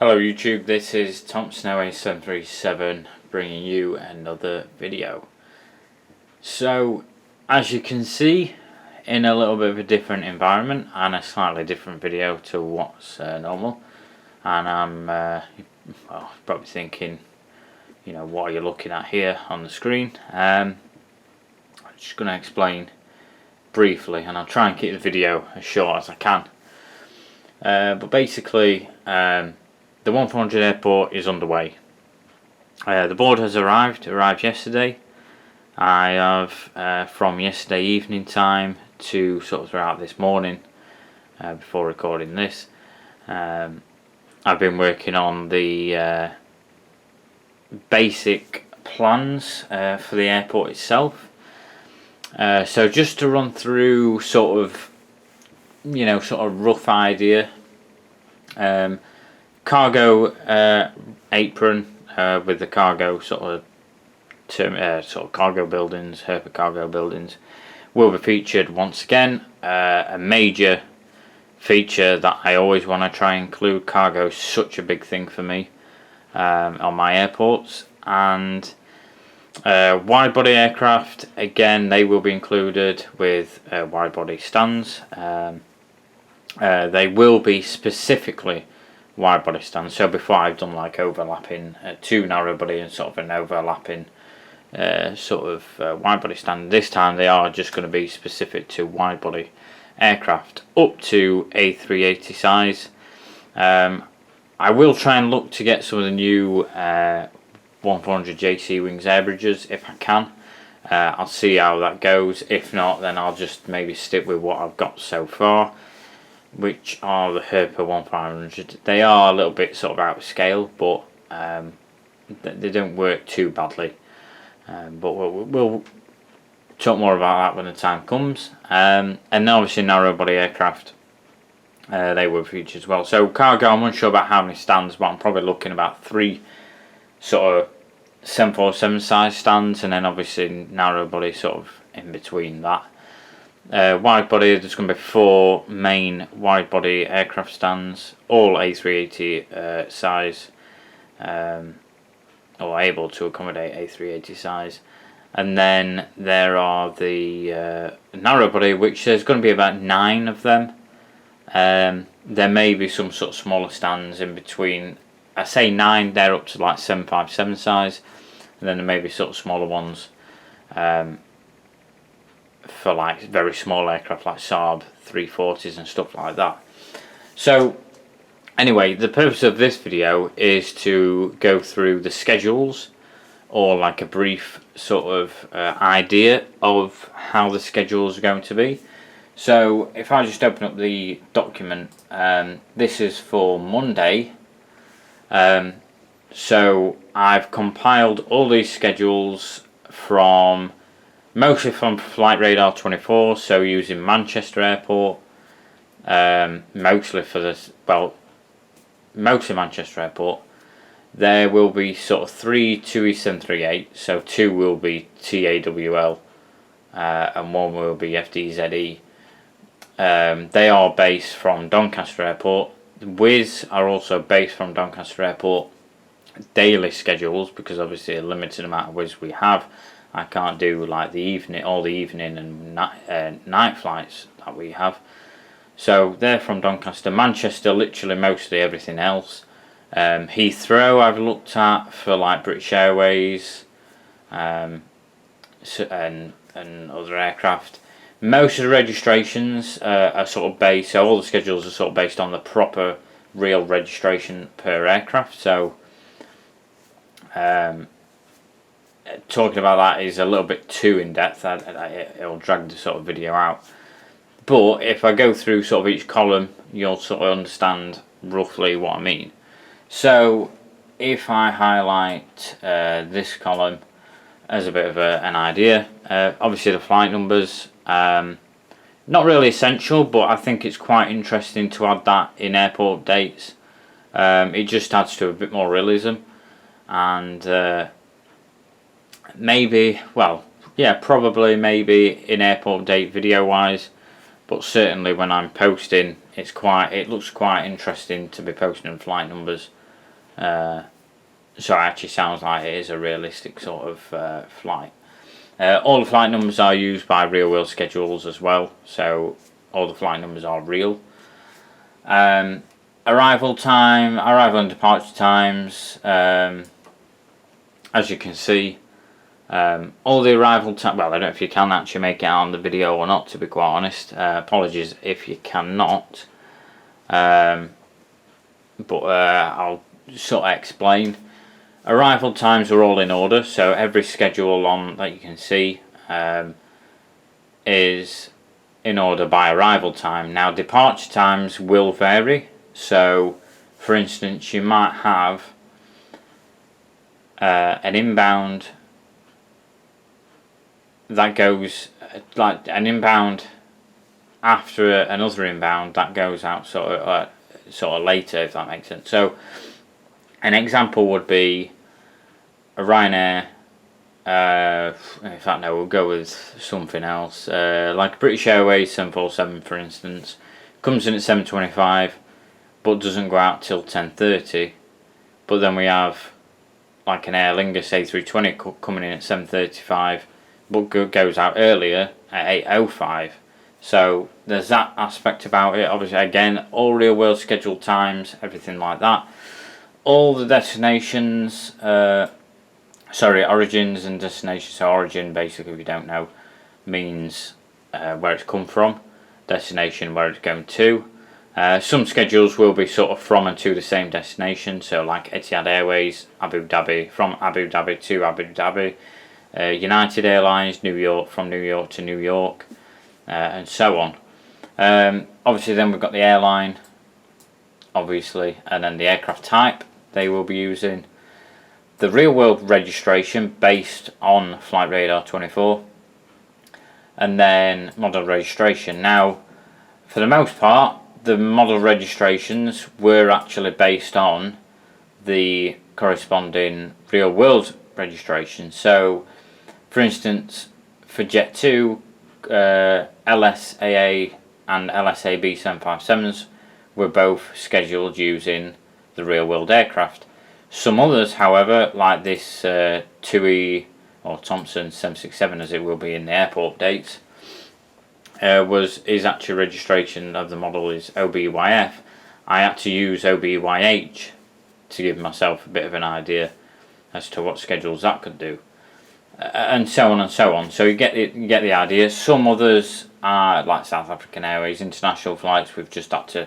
Hello YouTube, this is ThompsonOA737 bringing you another video. So, as you can see, in a little bit of a different environment and a slightly different video to what's normal. And I'm probably thinking, what are you looking at here on the screen? I'm just going to explain briefly, and I'll try and keep the video as short as I can. But basically, the 1400 airport is underway. The board has arrived yesterday. I have, from yesterday evening time to sort of throughout this morning, before recording this, I've been working on the basic plans for the airport itself. So just to run through sort of rough idea. Cargo apron with the cargo sort of cargo buildings, Herpa cargo buildings, will be featured once again. A major feature that I always want to try and include. Cargo is such a big thing for me on my airports. And wide body aircraft, again, they will be included with wide body stands. They will be specifically wide body stands. So before I've done like overlapping two narrow body and sort of an overlapping wide body stand. This time they are just going to be specific to wide body aircraft up to A380 size. I will try and look to get some of the new 1400 JC Wings air bridges if I can. I'll see how that goes. If not, then I'll just maybe stick with what I've got so far, which are the Herpa 1500. They are a little bit sort of out of scale, but they don't work too badly. But we'll talk more about that when the time comes. And obviously narrow body aircraft, they were featured as well. So cargo, I'm unsure about how many stands, but I'm probably looking about 3 sort of 747 size stands, and then obviously narrow body sort of in between that. Wide body, there's going to be 4 main wide body aircraft stands, all A380 size, or able to accommodate A380 size. And then there are the narrow body, which there's going to be about 9 of them. There may be some sort of smaller stands in between. I say 9, they're up to like 757 size, and then there may be sort of smaller ones for like very small aircraft like Saab 340s and stuff like that. So anyway, the purpose of this video is to go through the schedules, or like a brief sort of idea of how the schedules are going to be. So if I just open up the document, this is for Monday. So I've compiled all these schedules mostly from Flight Radar 24, so using Manchester Airport, mostly Manchester Airport. There will be sort of 3 2E738, so 2 will be TAWL, and 1 will be FDZE. They are based from Doncaster Airport. The Wizz are also based from Doncaster Airport. Daily schedules, because obviously a limited amount of Wizz we have. I can't do like all the evening and night flights that we have. So they're from Doncaster. Manchester, literally mostly everything else. Heathrow I've looked at for like British Airways, and other aircraft. Most of the registrations are sort of based, so all the schedules are sort of based on the proper real registration per aircraft. So talking about that is a little bit too in depth. It'll drag the sort of video out. But if I go through sort of each column, you'll sort of understand roughly what I mean. So if I highlight this column as a bit of an idea, obviously the flight numbers, not really essential, but I think it's quite interesting to add that in airport dates. It just adds to a bit more realism, and probably maybe in airport date video wise, but certainly when I'm posting, it looks quite interesting to be posting flight numbers So it actually sounds like it is a realistic sort of flight. All the flight numbers are used by real world schedules as well, so all the flight numbers are real. Arrival and departure times, as you can see, all the arrival time, well, I don't know if you can actually make it out on the video or not, to be quite honest. Apologies if you cannot, but I'll sort of explain. Arrival times are all in order, so every schedule on that you can see is in order by arrival time. Now, departure times will vary, so for instance you might have an inbound that goes like an inbound after another inbound that goes out sort of later, if that makes sense. So an example would be a Ryanair, in fact no, we'll go with something else, like British Airways 747 for instance, comes in at 7:25 but doesn't go out till 10:30. But then we have like an Aer Lingus A320 coming in at 7:35 but goes out earlier at 8:05. So there's that aspect about it. Obviously, again, all real world scheduled times, everything like that. All the destinations, origins and destinations. So origin, basically, if you don't know, means where it's come from. Destination, where it's going to. Some schedules will be sort of from and to the same destination. So like Etihad Airways, Abu Dhabi, from Abu Dhabi to Abu Dhabi. United Airlines, New York, from New York to New York, and so on. Obviously then we've got the airline, obviously, and then the aircraft type they will be using. The real world registration based on Flight Radar 24, and then model registration. Now, for the most part, the model registrations were actually based on the corresponding real world registration. So, for instance, for Jet 2, LSAA and LSAB 757s were both scheduled using the real world aircraft. Some others, however, like this TUI or Thompson 767 as it will be in the airport dates, is actually registration of the model is OBYF. I had to use OBYH to give myself a bit of an idea as to what schedules that could do, and so on and so on. So you get the idea. Some others are like South African Airways international flights. We've just had to,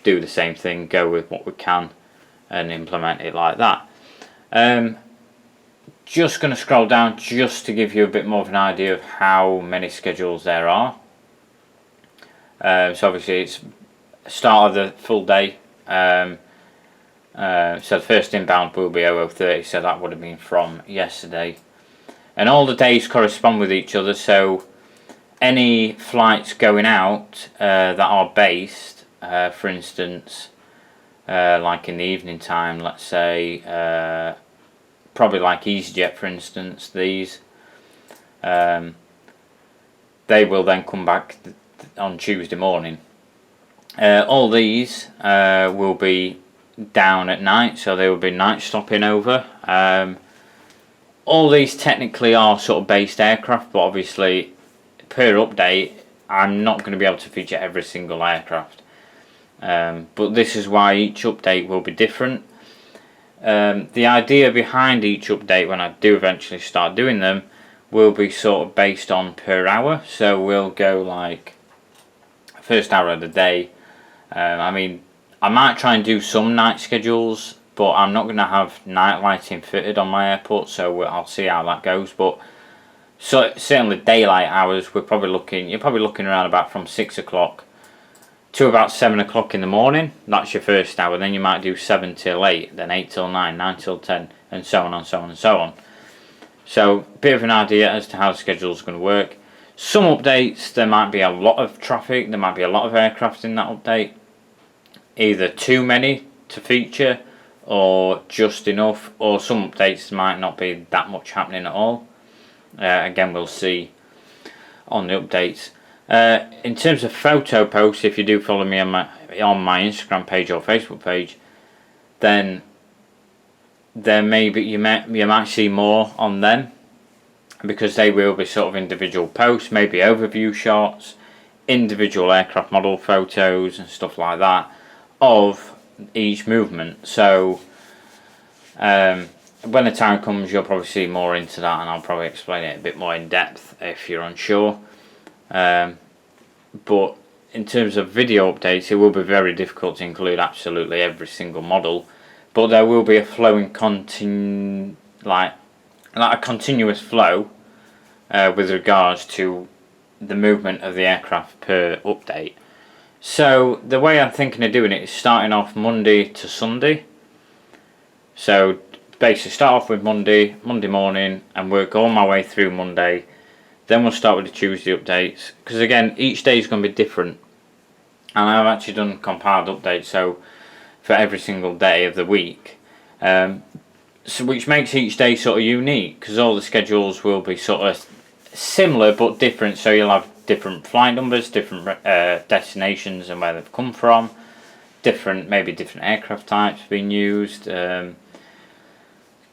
do the same thing, go with what we can, and implement it like that. Just going to scroll down just to give you a bit more of an idea of how many schedules there are. So obviously it's start of the full day. So the first inbound will be 00:30, so that would have been from yesterday. And all the days correspond with each other, so any flights going out that are based, for instance, like in the evening time, let's say, probably like EasyJet for instance, these, they will then come back on Tuesday morning. All these will be down at night, so they will be night stopping over. All these technically are sort of based aircraft, but obviously per update I'm not going to be able to feature every single aircraft, but this is why each update will be different. The idea behind each update, when I do eventually start doing them, will be sort of based on per hour. So we'll go like first hour of the day. I mean, I might try and do some night schedules, but I'm not going to have night lighting fitted on my airport, so I'll see how that goes. But so certainly daylight hours, you're probably looking around about from 6 o'clock to about 7 o'clock in the morning. That's your first hour. Then you might do 7 till 8, then 8 till 9, 9 till 10, and so on and so on and so on. So a bit of an idea as to how the schedule is going to work. Some updates, there might be a lot of traffic, there might be a lot of aircraft in that update. Either too many to feature or just enough, or some updates might not be that much happening at all. Again, we'll see on the updates. In terms of photo posts, if you do follow me on my Instagram page or Facebook page, then there maybe you might see more on them, because they will be sort of individual posts, maybe overview shots, individual aircraft model photos and stuff like that of each movement. So when the time comes, you'll probably see more into that, and I'll probably explain it a bit more in depth if you're unsure. But in terms of video updates, it will be very difficult to include absolutely every single model, but there will be a flowing like a continuous flow with regards to the movement of the aircraft per update. So the way I'm thinking of doing it is starting off Monday to Sunday. So basically start off with Monday morning and work all my way through Monday. Then we'll start with the Tuesday updates, because again each day is going to be different, and I've actually done compiled updates so for every single day of the week, so which makes each day sort of unique, because all the schedules will be sort of similar but different. So you'll have different flight numbers, different destinations and where they've come from, maybe different aircraft types being used,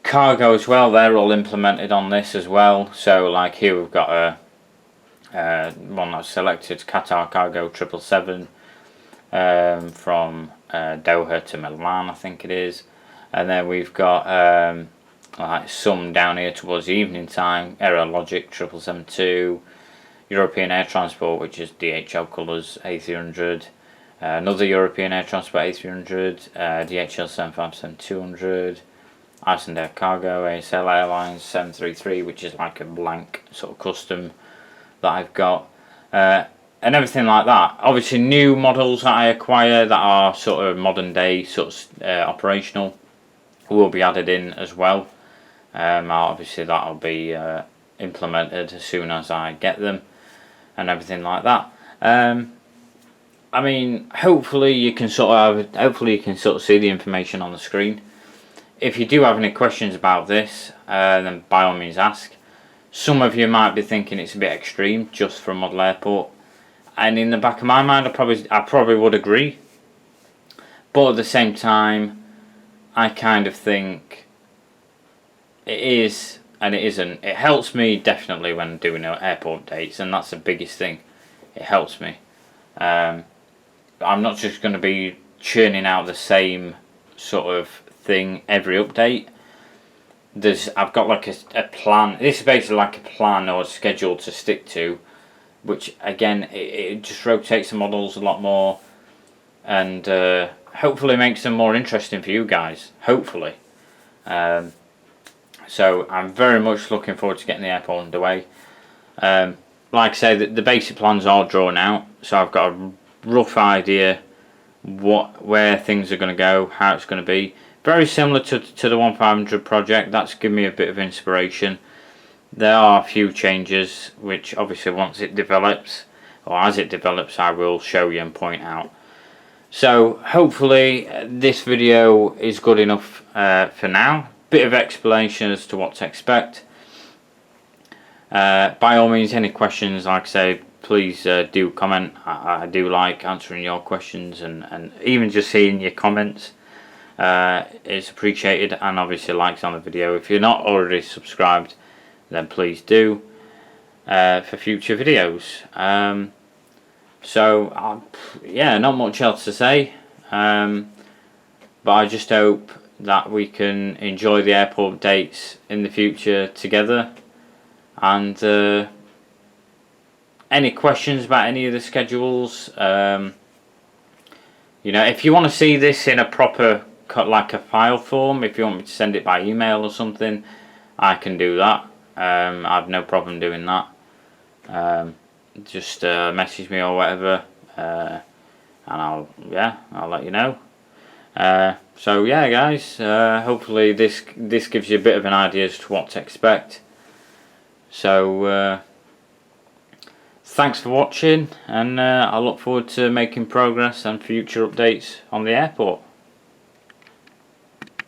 cargo as well. They're all implemented on this as well. So like here we've got one that's selected, Qatar Cargo 777 from Doha to Milan, I think it is. And then we've got like some down here towards the evening time, Aerologic 7772, European Air Transport, which is DHL colours, A300, another European Air Transport A300, DHL 757-200, Icelandair Cargo, ASL Airlines 733, which is like a blank sort of custom that I've got, and everything like that. Obviously new models that I acquire that are sort of modern day, sort of operational, will be added in as well. Obviously that'll be implemented as soon as I get them and everything like that. I mean, hopefully you can sort of see the information on the screen. If you do have any questions about this, then by all means ask. Some of you might be thinking it's a bit extreme just for a model airport, and in the back of my mind I probably would agree, but at the same time I kind of think it is and it isn't. It helps me definitely when doing airport updates, and that's the biggest thing. It helps me. I'm not just going to be churning out the same sort of thing every update. I've got like a plan. This is basically like a plan or a schedule to stick to, which again it just rotates the models a lot more, and hopefully makes them more interesting for you guys, hopefully. So I'm very much looking forward to getting the airport underway. Like I say, the basic plans are drawn out, so I've got a rough idea where things are going to go, how it's going to be. Very similar to the 1500 project. That's given me a bit of inspiration. There are a few changes which obviously once it develops, or as it develops, I will show you and point out. So hopefully this video is good enough for now. Bit of explanation as to what to expect. By all means, any questions, like I say, please do comment. I do like answering your questions, and even just seeing your comments is appreciated, and obviously likes on the video. If you're not already subscribed, then please do for future videos. Yeah, not much else to say, but I just hope that we can enjoy the airport dates in the future together. And any questions about any of the schedules, you know, if you want to see this in a proper like a file form, if you want me to send it by email or something, I can do that. I have no problem doing that. Just message me or whatever, and I'll let you know. So yeah, guys, hopefully this gives you a bit of an idea as to what to expect. So thanks for watching, and I look forward to making progress and future updates on the airport.